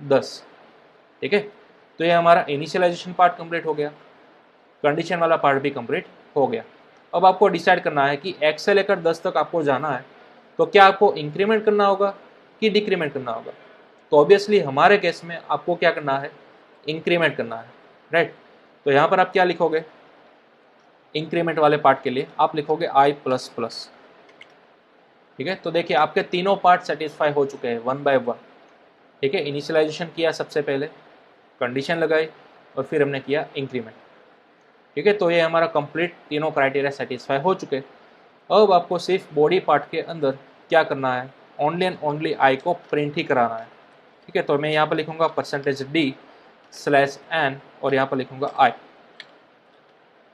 10। ठीक है, तो ये हमारा इनिशियलाइजेशन पार्ट कंप्लीट हो गया, कंडीशन वाला पार्ट भी कंप्लीट हो गया। अब आपको डिसाइड करना है कि 1 से लेकर 10 तक आपको जाना है, तो क्या आपको इंक्रीमेंट करना होगा कि डिक्रीमेंट करना होगा। तो ऑब्वियसली हमारे केस में आपको क्या करना है, इंक्रीमेंट करना है, राइट। तो यहाँ पर आप क्या लिखोगे, इंक्रीमेंट वाले पार्ट के लिए आप लिखोगे i++। ठीक है, तो देखिए आपके तीनों पार्ट सेटिस्फाई हो चुके हैं 1 by 1। ठीक है, इनिशियलाइजेशन किया सबसे पहले, कंडीशन लगाई और फिर हमने किया इंक्रीमेंट। ठीक है, तो ये हमारा कंप्लीट तीनों क्राइटेरिया सेटिस्फाई हो चुके। अब आपको सिर्फ बॉडी पार्ट के अंदर क्या करना है, ओनली एंड ओनली i को प्रिंट ही कराना है। ठीक है, तो मैं यहाँ पर लिखूंगा %d/n और यहाँ पर लिखूंगा i।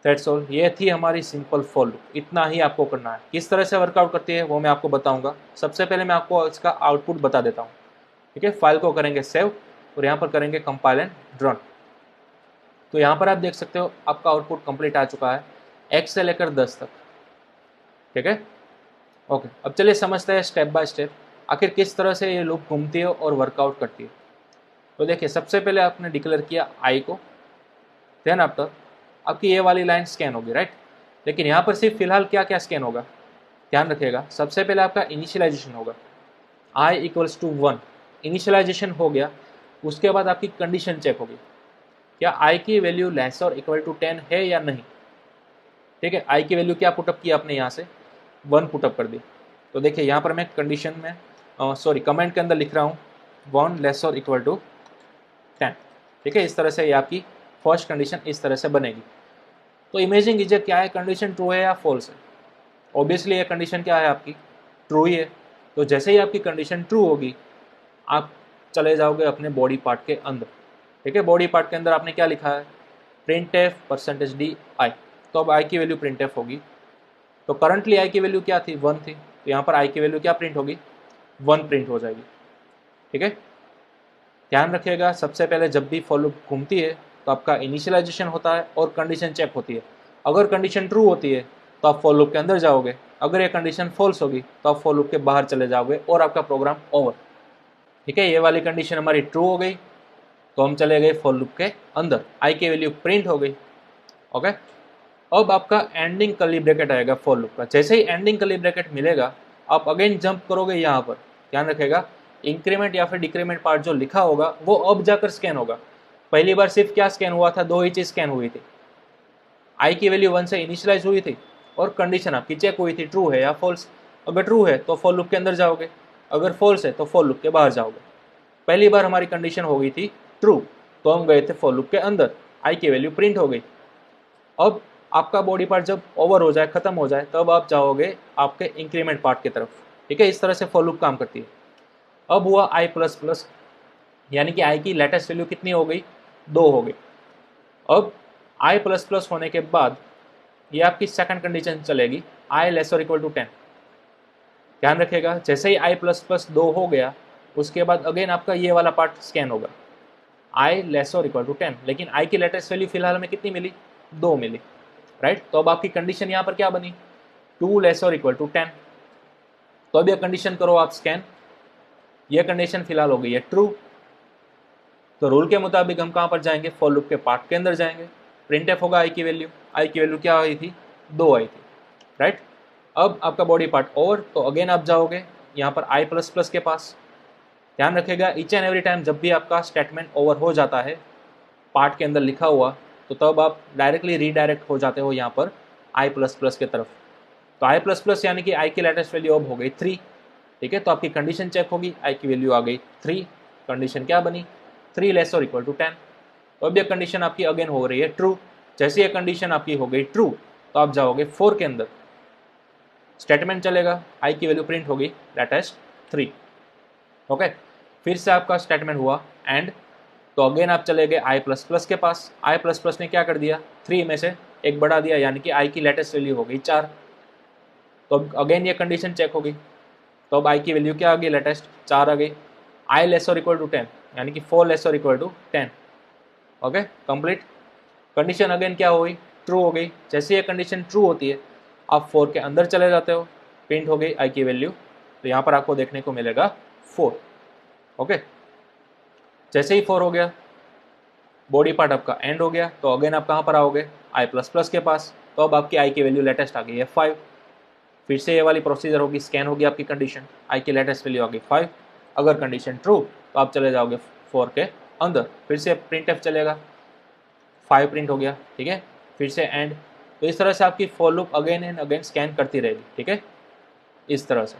दैट्स ऑल, ये थी हमारी सिंपल फॉर लूप। इतना ही आपको करना है। किस तरह से वर्कआउट करती है वो मैं आपको बताऊंगा। सबसे पहले मैं आपको इसका आउटपुट बता देता हूँ। ठीक है, फाइल को करेंगे सेव और यहाँ पर करेंगे कंपाइल एंड रन। तो यहाँ पर आप देख सकते हो आपका आउटपुट कंप्लीट आ चुका है 1 से लेकर 10 तक। ठीक है, ओके, अब चलिए समझते हैं स्टेप बाय स्टेप आखिर किस तरह से ये लूप घूमती है और वर्कआउट करती है। तो देखिए सबसे पहले आपने डिक्लेयर किया i को, देन आफ्टर आपकी ये वाली लाइन स्कैन होगी, राइट। लेकिन यहाँ पर सिर्फ फिलहाल क्या क्या स्कैन होगा, ध्यान रखिएगा। सबसे पहले आपका इनिशियलाइजेशन होगा, i = 1, इनिशियलाइजेशन हो गया। उसके बाद आपकी कंडीशन चेक होगी, क्या i की वैल्यू <10 है या नहीं। ठीक है, i की वैल्यू क्या पुटअप किया आपने, यहाँ से 1 पुटअप कर दी। तो देखिए यहाँ पर मैं कंडीशन में कमेंट के अंदर लिख रहा हूँ 1 <= 10। ठीक है, इस तरह से ये आपकी फर्स्ट कंडीशन इस तरह से बनेगी। तो इमेजिन कीजिए क्या है, कंडीशन ट्रू है या फॉल्स है। ऑब्वियसली ये कंडीशन क्या है आपकी, ट्रू ही है। तो जैसे ही आपकी कंडीशन ट्रू होगी आप चले जाओगे अपने बॉडी पार्ट के अंदर। ठीक है, बॉडी पार्ट के अंदर आपने क्या लिखा है, print F percentage D I. तो अब आई की वैल्यू प्रिंट एफ होगी। तो करंटली आई की वैल्यू क्या थी, 1 थी, तो यहाँ पर आई की वैल्यू क्या प्रिंट होगी, 1 प्रिंट हो जाएगी। ठीक है, ध्यान रखिएगा सबसे पहले जब भी फॉर लूप घूमती है तो आपका इनिशियलाइजेशन होता है और कंडीशन चेक होती है। अगर कंडीशन ट्रू होती है तो आप फॉर लूप के अंदर जाओगे, अगर ये कंडीशन फॉल्स होगी तो आप फॉर लूप के बाहर चले जाओगे और आपका प्रोग्राम ओवर। ठीक है, ये वाली कंडीशन हमारी ट्रू हो गई तो हम चले गए फॉर लूप के अंदर, आई की वैल्यू प्रिंट हो गई। ओके, अब आपका एंडिंग कर्ली ब्रैकेट आएगा फॉर लूप का। जैसे ही एंडिंग कर्ली ब्रैकेट मिलेगा आप अगेन जंप करोगे यहाँ पर। ध्यान रखेगा इंक्रीमेंट या फिर डिक्रीमेंट पार्ट जो लिखा होगा वो अब जाकर स्कैन होगा। पहली बार सिर्फ क्या स्कैन हुआ था, 2 ही चीज स्कैन हुई थी, आई की वैल्यू 1 से इनिशियलाइज हुई थी और कंडीशन आपकी चेक हुई थी ट्रू है या फॉल्स। अगर ट्रू है तो फॉर लूप के अंदर जाओगे, अगर फॉल्स है तो फॉर लूप के बाहर जाओगे। पहली बार हमारी कंडीशन हो गई थी ट्रू तो हम गए थे फॉर लूप के अंदर, आई की वैल्यू प्रिंट हो गई। अब आपका बॉडी पार्ट जब ओवर हो जाए, खत्म हो जाए, तब आप जाओगे आपके इंक्रीमेंट पार्ट की तरफ। ठीक है, इस तरह से फॉर लूप काम करती है। अब हुआ आई प्लस प्लस, यानी कि आई की लेटेस्ट वैल्यू कितनी हो गई, 2 हो गई। अब आई प्लस प्लस होने के बाद ये आपकी सेकंड कंडीशन चलेगी, आई लेस और इक्वल टू 10। ध्यान रखिएगा जैसे ही आई प्लस प्लस 2 हो गया उसके बाद अगेन आपका ये वाला पार्ट स्कैन होगा, आई लेस और इक्वल टू 10। लेकिन आई की लेटेस्ट वैल्यू फिलहाल हमें कितनी मिली, 2 मिली, राइट। तो अब आपकी कंडीशन यहाँ पर क्या बनी, 2 लेस और इक्वल टू 10। तो अब ये कंडीशन करो आप स्कैन, ये कंडीशन फिलहाल हो गई है ट्रू। तो रूल के मुताबिक हम कहाँ पर जाएंगे, फॉर लूप के पार्ट के अंदर जाएंगे, प्रिंट एफ होगा आई की वैल्यू क्या आई थी, 2 आई थी, राइट। अब आपका बॉडी पार्ट ओवर, तो अगेन आप जाओगे यहाँ पर आई प्लस प्लस के पास। ध्यान रखिएगा ईच एंड एवरी टाइम जब भी आपका स्टेटमेंट ओवर हो जाता है पार्ट के अंदर लिखा हुआ, तो तब आप डायरेक्टली रीडायरेक्ट हो जाते हो यहाँ पर आई प्लस प्लस के तरफ। तो आई प्लस प्लस यानी कि आई की लेटेस्ट वैल्यू अब हो गई 3। ठीक है, तो आपकी कंडीशन चेक होगी, आई की वैल्यू आ गई 3, कंडीशन क्या बनी, 3 लेस और इक्वल टू 10। तो अब ये कंडीशन आपकी अगेन हो रही है ट्रू। जैसे ये कंडीशन आपकी हो गई ट्रू तो आप जाओगे 4 के अंदर, स्टेटमेंट चलेगा, आई की वैल्यू प्रिंट होगी लेटेस्ट 3। ओके, फिर से आपका स्टेटमेंट हुआ एंड, तो अगेन आप चले गए आई प्लस प्लस के पास। आई प्लस प्लस ने क्या कर दिया, 3 में से एक बढ़ा दिया, यानी कि आई की लेटेस्ट वैल्यू हो गई 4। तो अब अगेन ये कंडीशन चेक होगी, तो अब आई की वैल्यू क्या आ गई, लेटेस्ट 4 आ गई। आई लेस और इक्वल टू 10, यानी कि 4 लेस और equal to 10। Okay, complete. Condition again क्या हो गई, ट्रू हो गई। जैसे ये कंडीशन ट्रू होती है आप 4 के अंदर चले जाते हो, प्रिंट हो गई आई की वैल्यू। तो यहाँ पर आपको देखने को मिलेगा 4। ओके, जैसे ही 4 हो गया बॉडी पार्ट आपका एंड हो गया, तो अगेन आप कहाँ पर आओगे, आई प्लस प्लस के पास। तो अब आपकी आई की वैल्यू लेटेस्ट आ गई है 5। फिर से ये वाली प्रोसीजर होगी, स्कैन होगी आपकी कंडीशन, आई की लेटेस्ट वैल्यू आ गई 5। अगर कंडीशन ट्रू तो आप चले जाओगे 4 के अंदर, फिर से प्रिंट एफ चलेगा, 5 प्रिंट हो गया। ठीक है, फिर से एंड। तो इस तरह से आपकी for loop again and again scan करती रहेगी। ठीक है, इस तरह से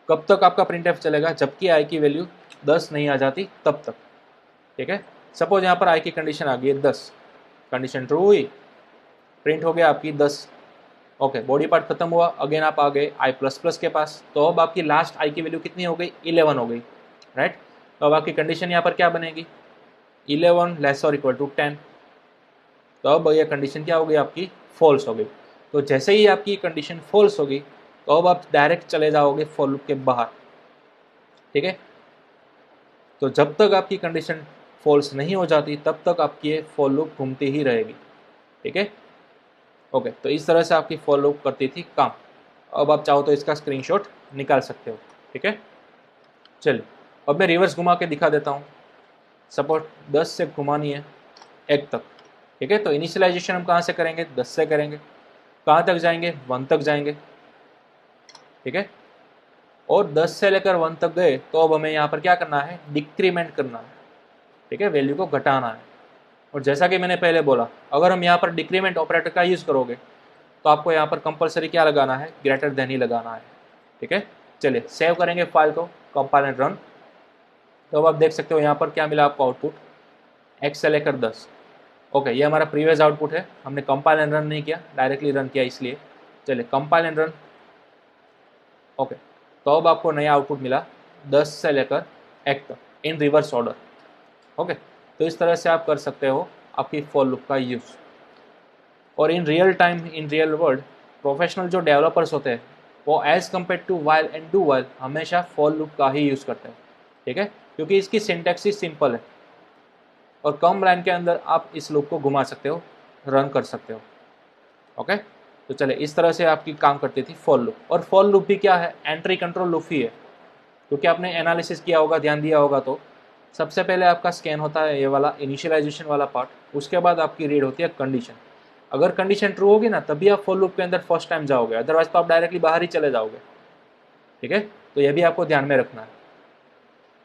कब तक आपका प्रिंट एफ चलेगा, जबकि आई की वैल्यू 10 नहीं आ जाती तब तक। ठीक है, सपोज यहाँ पर आई की कंडीशन आ गई है 10, कंडीशन ट्रू हुई, प्रिंट हो गया आपकी 10। ओके, बॉडी पार्ट खत्म हुआ, अगेन आप आ गए आई प्लस प्लस के पास। तो अब आपकी लास्ट आई की वैल्यू कितनी हो गई, 11 हो गई, राइट। तो अब आपकी कंडीशन यहाँ पर क्या बनेगी, 11 लेस और इक्वल टू 10। तो अब ये कंडीशन क्या हो गई आपकी, फॉल्स हो गई। तो जैसे ही आपकी कंडीशन फॉल्स होगी तो अब आप डायरेक्ट चले जाओगे फॉर लूप के बाहर। ठीक है, तो जब तक आपकी कंडीशन फॉल्स नहीं हो जाती तब तक आपकी ये फॉर लूप घूमती ही रहेगी। ठीक है, ओके, तो इस तरह से आपकी फॉर लूप करती थी काम। अब आप चाहो तो इसका स्क्रीनशॉट निकाल सकते हो। ठीक है, चलिए अब मैं रिवर्स घुमा के दिखा देता हूँ। सपोज 10 से घुमानी है 1 तक। ठीक है, तो इनिशियलाइजेशन हम कहाँ से करेंगे, 10 से करेंगे। कहाँ तक जाएंगे, 1 तक जाएंगे। ठीक है, और 10 से लेकर 1 तक गए तो अब हमें यहाँ पर क्या करना है, डिक्रीमेंट करना है। ठीक है, वैल्यू को घटाना है। और जैसा कि मैंने पहले बोला, अगर हम यहाँ पर डिक्रीमेंट ऑपरेटर का यूज़ करोगे तो आपको यहाँ पर कंपलसरी क्या लगाना है, ग्रेटर देन ही लगाना है। ठीक है, चलिए सेव करेंगे फाइल को, कंपाइल एंड रन। तो अब आप देख सकते हो यहाँ पर क्या मिला आपको आउटपुट, x से लेकर 10। ओके, ये हमारा प्रीवियस आउटपुट है, हमने कंपाइल एंड रन नहीं किया, डायरेक्टली रन किया इसलिए। चलिए कंपाइल एंड रन। ओके, तो अब आपको नया आउटपुट मिला 10 से लेकर 1 तक इन रिवर्स ऑर्डर। ओके, तो इस तरह से आप कर सकते हो आपकी फॉर लूप का यूज़। और in real time, in real world, professional जो डेवलपर्स होते हैं वो as compare to while and do while हमेशा फॉर लूप का ही यूज़ करते हैं। ठीक है, क्योंकि इसकी सिंटैक्स ही सिंपल है और कम लाइन के अंदर आप इस लूप को घुमा सकते हो, रन कर सकते हो। ओके, तो चले इस तरह से आपकी काम करती थी फॉर लूप। और फॉर लूप भी क्या है, एंट्री कंट्रोल लूप ही है, क्योंकि आपने एनालिसिस किया होगा, ध्यान दिया होगा, तो सबसे पहले आपका स्कैन होता है ये वाला इनिशियलाइजेशन वाला पार्ट, उसके बाद आपकी रीड होती है कंडीशन। अगर कंडीशन ट्रू होगी ना तभी आप फॉर लूप के अंदर फर्स्ट टाइम जाओगे, अदरवाइज तो आप डायरेक्टली बाहर ही चले जाओगे। ठीक है, तो ये भी आपको ध्यान में रखना है।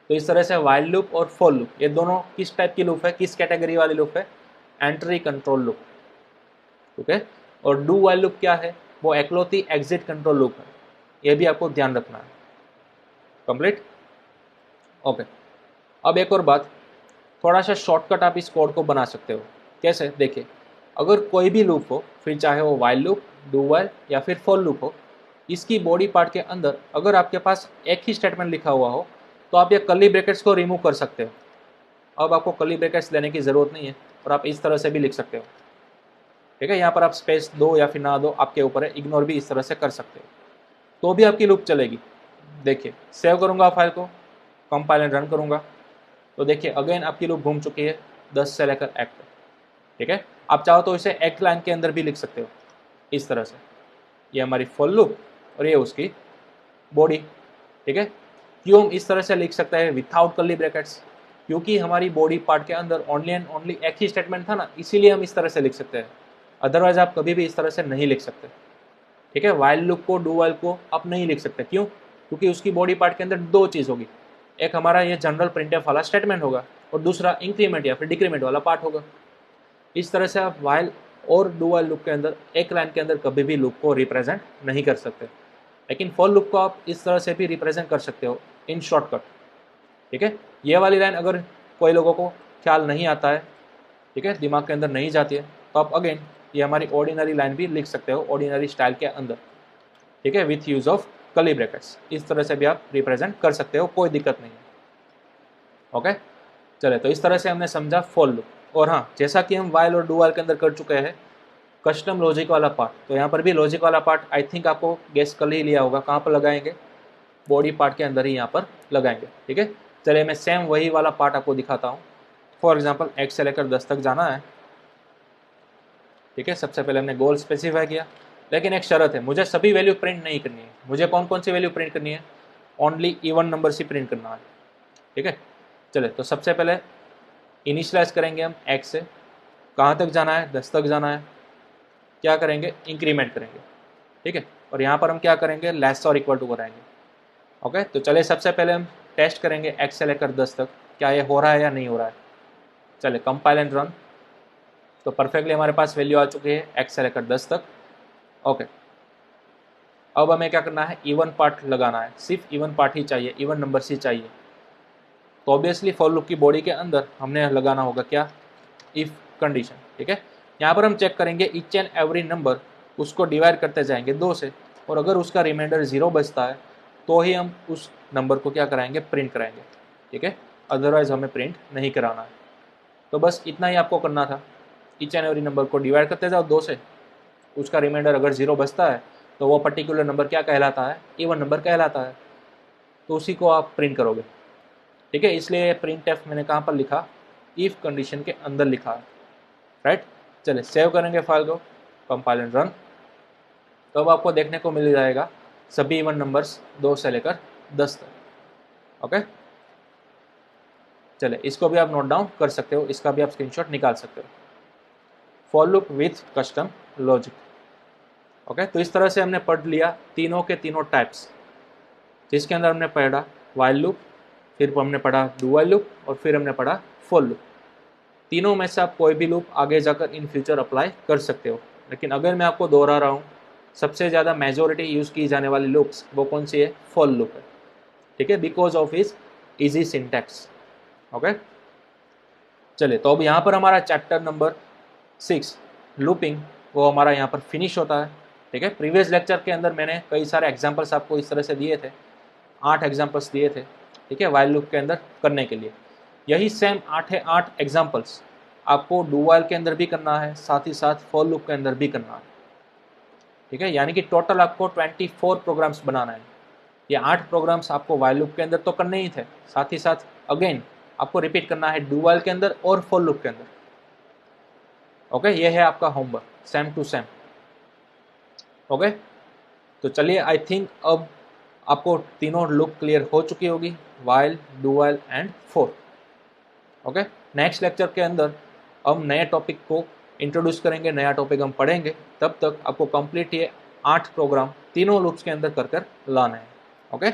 तो इस तरह से वाइल लूप और फॉर लूप ये दोनों किस टाइप की लूप है, किस कैटेगरी वाली लूप है, एंट्री कंट्रोल लूप। ठीक है, और डू वाइल लूप क्या है, वो एकलौती एग्जिट कंट्रोल लूप है, ये भी आपको ध्यान रखना है। कंप्लीट। ओके, अब एक और बात, थोड़ा सा शॉर्टकट आप इस कोड को बना सकते हो। कैसे, देखिए, अगर कोई भी लूप हो, फिर चाहे वो वाइल लूप, डू वाइल या फिर फॉर लूप हो, इसकी बॉडी पार्ट के अंदर अगर आपके पास एक ही स्टेटमेंट लिखा हुआ हो तो आप ये कर्ली ब्रैकेट्स को रिमूव कर सकते हो। अब आपको कर्ली ब्रैकेट्स देने की ज़रूरत नहीं है और आप इस तरह से भी लिख सकते हो। ठीक है, यहाँ पर आप स्पेस दो या फिर ना दो, आपके ऊपर है, इग्नोर भी इस तरह से कर सकते हो, तो भी आपकी लूप चलेगी। देखिए, सेव करूँगा फाइल को, कंपाइल एंड रन करूँगा, तो देखिए अगेन आपकी लूप घूम चुकी है 10 से लेकर 1 तक। ठीक है, आप चाहो तो इसे एक लाइन के अंदर भी लिख सकते हो इस तरह से, ये हमारी फॉर लूप और ये उसकी बॉडी। ठीक है, क्यों हम इस तरह से लिख सकते हैं विथआउट कर्ली ब्रैकेट्स, क्योंकि हमारी बॉडी पार्ट के अंदर ओनली एंड ओनली एक ही स्टेटमेंट था ना, इसीलिए हम इस तरह से लिख सकते हैं, अदरवाइज आप कभी भी इस तरह से नहीं लिख सकते। ठीक है, वाइल लूप को, डू वाइल को आप नहीं लिख सकते, क्यों, क्योंकि उसकी बॉडी पार्ट के अंदर दो चीज़ होगी, एक हमारा ये जनरल प्रिंटफ वाला स्टेटमेंट होगा और दूसरा इंक्रीमेंट या फिर डिक्रीमेंट वाला पार्ट होगा। इस तरह से आप वाइल और डू वाइल लूप के अंदर एक लाइन के अंदर कभी भी लूप को रिप्रेजेंट नहीं कर सकते, लेकिन फॉर लूप को आप इस तरह से भी रिप्रेजेंट कर सकते हो इन शॉर्टकट। ठीक है, ये वाली लाइन अगर कोई लोगों को ख्याल नहीं आता है, ठीक है, दिमाग के अंदर नहीं जाती है, तो आप अगेन ये हमारी ऑर्डिनरी लाइन भी लिख सकते हो ऑर्डिनरी स्टाइल के अंदर। ठीक है, with use of curly brackets, इस तरह से भी आप रिप्रेजेंट कर सकते हो, कोई दिक्कत नहीं है। ओके, चले, तो इस तरह से हमने समझा फॉर लूप। और हाँ, जैसा कि हम वाइल और डू वाइल के अंदर कर चुके हैं कस्टम लॉजिक वाला पार्ट, तो यहाँ पर भी लॉजिक वाला पार्ट आई थिंक आपको गेस कर ही लिया होगा, कहाँ पर लगाएंगे, बॉडी पार्ट के अंदर ही यहाँ पर लगाएंगे। ठीक है, चलिए मैं सेम वही वाला पार्ट आपको दिखाता हूँ। फॉर एग्जांपल 1 से लेकर 10 तक जाना है। ठीक है, सबसे पहले हमने गोल स्पेसिफाई किया, लेकिन एक शर्त है, मुझे सभी वैल्यू प्रिंट नहीं करनी है। मुझे कौन कौन सी वैल्यू प्रिंट करनी है, ओनली इवन नंबर से प्रिंट करना है। ठीक है, चले, तो सबसे पहले इनिशियलाइज करेंगे हम 1 से, कहाँ तक जाना है, 10 तक जाना है, क्या करेंगे, इंक्रीमेंट करेंगे। ठीक है, और यहाँ पर हम क्या करेंगे, लेस और इक्वल टू कराएंगे। ओके, तो चले सबसे पहले हम टेस्ट करेंगे 1 से लेकर 10 तक क्या ये हो रहा है या नहीं हो रहा है। चले कंपाइल एंड रन, तो परफेक्टली हमारे पास वैल्यू आ चुकी है 1 से लेकर 10 तक। ओके, अब हमें क्या करना है, इवन पार्ट लगाना है, सिर्फ इवन पार्ट ही चाहिए, इवन नंबर ही चाहिए। तो ऑब्वियसली फॉर लूप की बॉडी के अंदर हमने लगाना होगा क्या, इफ कंडीशन। ठीक है, यहाँ पर हम चेक करेंगे ईच एंड एवरी नंबर, उसको डिवाइड करते जाएंगे 2 से, और अगर उसका रिमाइंडर 0 बचता है तो ही हम उस नंबर को क्या कराएंगे, प्रिंट कराएंगे। ठीक है, अदरवाइज हमें प्रिंट नहीं कराना है। तो बस इतना ही आपको करना था, ईच एंड एवरी नंबर को डिवाइड करते जाओ 2 से, उसका रिमाइंडर अगर 0 बचता है तो वो पर्टिकुलर नंबर क्या कहलाता है, इवन नंबर कहलाता है, तो उसी को आप प्रिंट करोगे। ठीक है, इसलिए प्रिंट एफ मैंने कहाँ पर लिखा, इफ कंडीशन के अंदर लिखा है, राइट। चले सेव करेंगे फाइल को, कंपाइल एंड रन, तो अब आपको देखने को मिल जाएगा सभी इवन नंबर्स 2 से लेकर 10 तक। ओके, चले इसको भी आप नोट डाउन कर सकते हो, इसका भी आप स्क्रीनशॉट निकाल सकते हो। For loop with custom logic. Okay, तो इस तरह से हमने पढ़ लिया तीनों के तीनों टाइप्स, जिसके अंदर हमने पढ़ा वाइल लूप, फिर हमने पढ़ा डू वाइल लूप और फिर हमने पढ़ा फॉर लूप। तीनों में से आप कोई भी लूप आगे जाकर इन फ्यूचर अप्लाई कर सकते हो, लेकिन अगर मैं आपको दोहरा रहा हूँ, सबसे ज़्यादा मेजोरिटी यूज़ की जाने वाली लूप्स वो कौन सी है, फॉर लूप है। ठीक है, because of is easy syntax. Okay, चलिए तो अब यहाँ पर हमारा चैप्टर नंबर 6 लूपिंग वो हमारा यहाँ पर फिनिश होता है। ठीक है, प्रीवियस लेक्चर के अंदर मैंने कई सारे एग्जांपल्स आपको इस तरह से दिए थे, 8 एग्जांपल्स दिए थे। ठीक है, वाइल लूप के अंदर करने के लिए यही सेम 8 एग्जांपल्स आपको डू वाइल के अंदर भी करना है, साथ ही साथ फॉर लूप के अंदर भी करना है। ठीक है, यानी कि टोटल आपको 24 प्रोग्राम्स बनाना है। ये 8 प्रोग्राम्स आपको वाइल लूप के अंदर तो करने ही थे, साथ ही साथ अगेन आपको रिपीट करना है डू वाइल के अंदर और फॉर लूप के अंदर। ओके, ये है आपका homework same to same. Okay, तो चलिए आई थिंक अब आपको तीनों लूप क्लियर हो चुकी होगी, while, do while and for. Okay, next lecture के अंदर हम नए टॉपिक को इंट्रोड्यूस करेंगे, नया टॉपिक हम पढ़ेंगे। तब तक आपको कंप्लीट ये 8 प्रोग्राम तीनों लूप्स के अंदर कर लाना है। ओके।